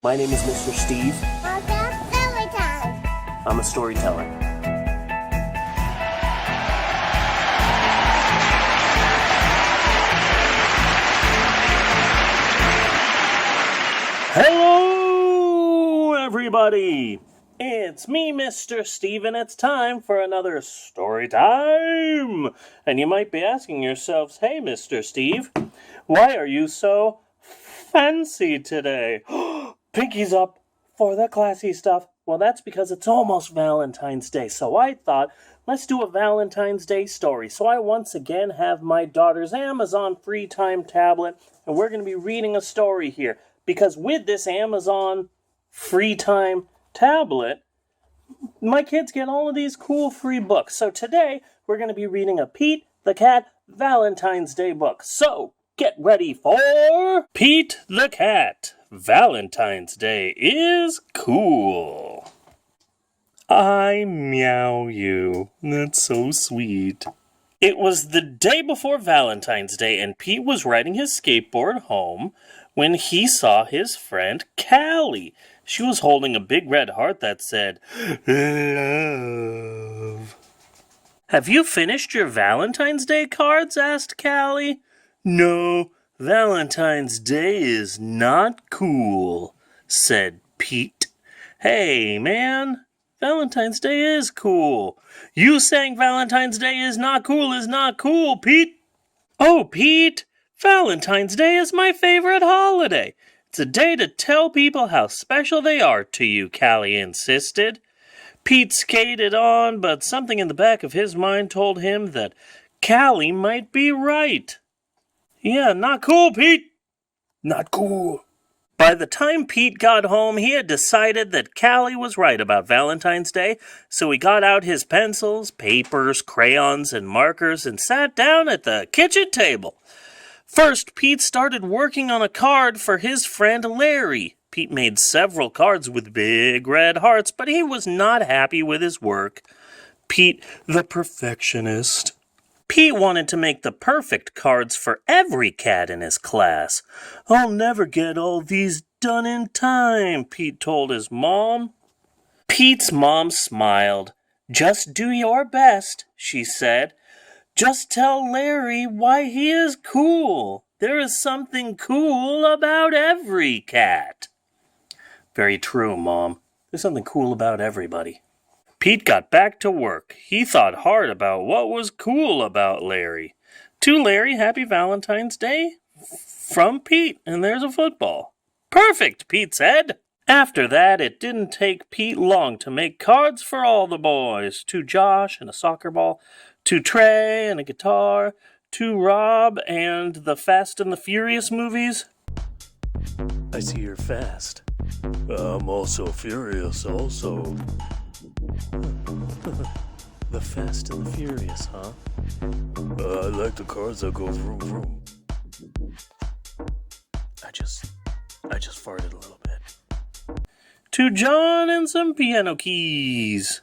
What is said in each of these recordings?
My name is Mr. Steve. Valentine. I'm a storyteller. Hello, everybody! It's me, Mr. Steve, and it's time for another story time! And you might be asking yourselves, hey, Mr. Steve, why are you so fancy today? Pinky's up for the classy stuff. Well, that's because it's almost Valentine's Day, so I thought, let's do a Valentine's Day story. So I once again have my daughter's Amazon free time tablet, and we're going to be reading a story here. Because with this Amazon free time tablet, my kids get all of these cool free books. So today, we're going to be reading a Pete the Cat Valentine's Day book. So, get ready for Pete the Cat. Valentine's Day is cool. I meow you. That's so sweet. It was the day before Valentine's Day, and Pete was riding his skateboard home when he saw his friend Callie. She was holding a big red heart that said, "Love." "Have you finished your Valentine's Day cards?" asked Callie. "No, Valentine's Day is not cool," said Pete. "Hey, man, Valentine's Day is cool. You saying Valentine's Day is not cool, Pete." "Oh, Pete, Valentine's Day is my favorite holiday. It's a day to tell people how special they are to you," Callie insisted. Pete skated on, but something in the back of his mind told him that Callie might be right. "Yeah, not cool, Pete. Not cool." By the time Pete got home, he had decided that Callie was right about Valentine's Day, so he got out his pencils, papers, crayons, and markers and sat down at the kitchen table. First, Pete started working on a card for his friend Larry. Pete made several cards with big red hearts, but he was not happy with his work. Pete, the perfectionist. Pete wanted to make the perfect cards for every cat in his class. "I'll never get all these done in time," Pete told his mom. Pete's mom smiled. "Just do your best," she said. "Just tell Larry why he is cool. There is something cool about every cat." "Very true, Mom. There's something cool about everybody." Pete got back to work. He thought hard about what was cool about Larry. "To Larry, happy Valentine's Day from Pete, and there's a football." "Perfect," Pete said. After that, it didn't take Pete long to make cards for all the boys. To Josh and a soccer ball, to Trey and a guitar, to Rob and the Fast and the Furious movies. "I see you're fast." "I'm also furious also." The Fast and the Furious, huh? "I like the cars that go vroom vroom." I just farted a little bit. To John and some piano keys.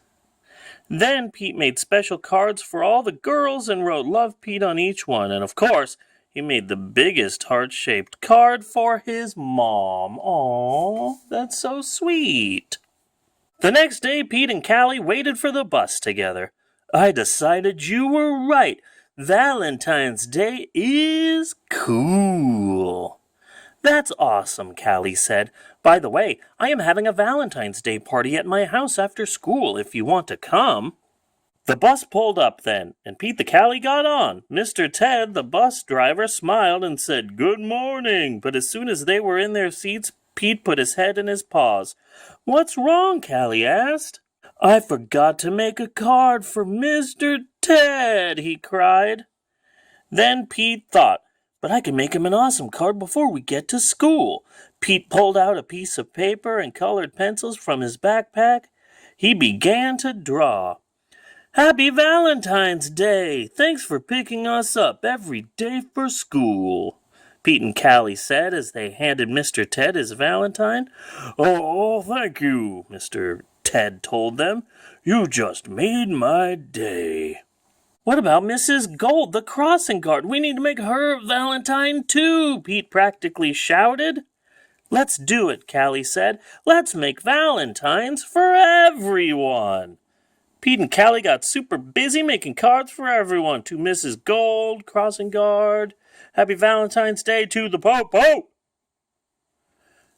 Then Pete made special cards for all the girls and wrote "Love Pete" on each one. And of course, he made the biggest heart-shaped card for his mom. Aww, that's so sweet. The next day, Pete and Callie waited for the bus together. "I decided you were right. Valentine's Day is cool." "That's awesome," Callie said. "By the way, I am having a Valentine's Day party at my house after school if you want to come." The bus pulled up then, and Pete the Callie got on. Mr. Ted, the bus driver, smiled and said, "Good morning," but as soon as they were in their seats, Pete put his head in his paws. "What's wrong?" Callie asked. "I forgot to make a card for Mr. Ted," he cried. Then Pete thought, "But I can make him an awesome card before we get to school." Pete pulled out a piece of paper and colored pencils from his backpack. He began to draw. "Happy Valentine's Day! Thanks for picking us up every day for school," Pete and Callie said as they handed Mr. Ted his Valentine. "Oh, thank you," Mr. Ted told them. "You just made my day." "What about Mrs. Gold, the crossing guard? We need to make her Valentine too," Pete practically shouted. Let's do it, Callie said. Let's make Valentines for everyone. Pete and Callie got super busy making cards for everyone. To Mrs. Gold, crossing guard. Happy Valentine's Day to the Popo.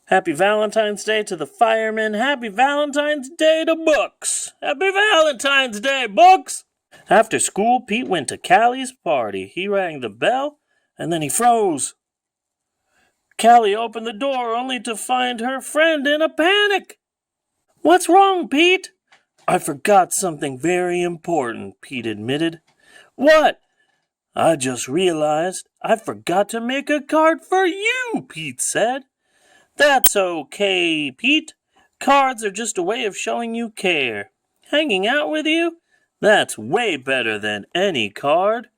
Happy Valentine's Day to the firemen. Happy Valentine's Day to books. Happy Valentine's Day, books. After school, Pete went to Callie's party. He rang the bell, and then he froze. Callie opened the door only to find her friend in a panic. What's wrong, Pete? I forgot something very important, Pete admitted. What? I just realized I forgot to make a card for you, Pete said. That's okay, Pete. Cards are just a way of showing you care. Hanging out with you? That's way better than any card.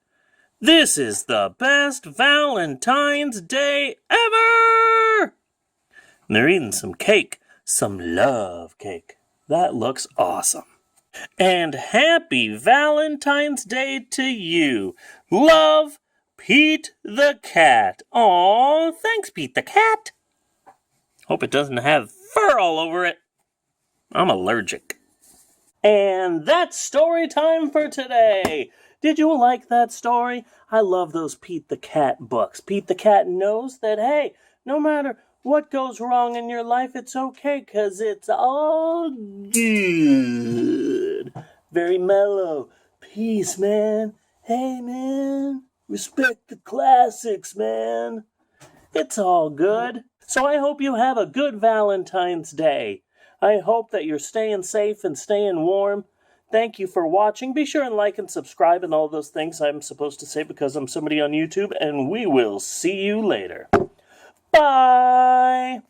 This is the best Valentine's Day ever! And they're eating some cake, some love cake. That looks awesome. And happy Valentine's Day to you. Love, Pete the cat. Aw, thanks, Pete the cat. Hope it doesn't have fur all over it. I'm allergic. And that's story time for today. Did you like that story? I love those Pete the Cat books. Pete the Cat knows that, hey, no matter what goes wrong in your life, it's okay, 'cause it's all good. Very mellow. Peace, man. Hey, man. Respect the classics, man. It's all good. So I hope you have a good Valentine's Day. I hope that you're staying safe and staying warm. Thank you for watching. Be sure and like and subscribe and all those things I'm supposed to say because I'm somebody on YouTube. And we will see you later. Bye!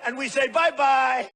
And we say bye-bye.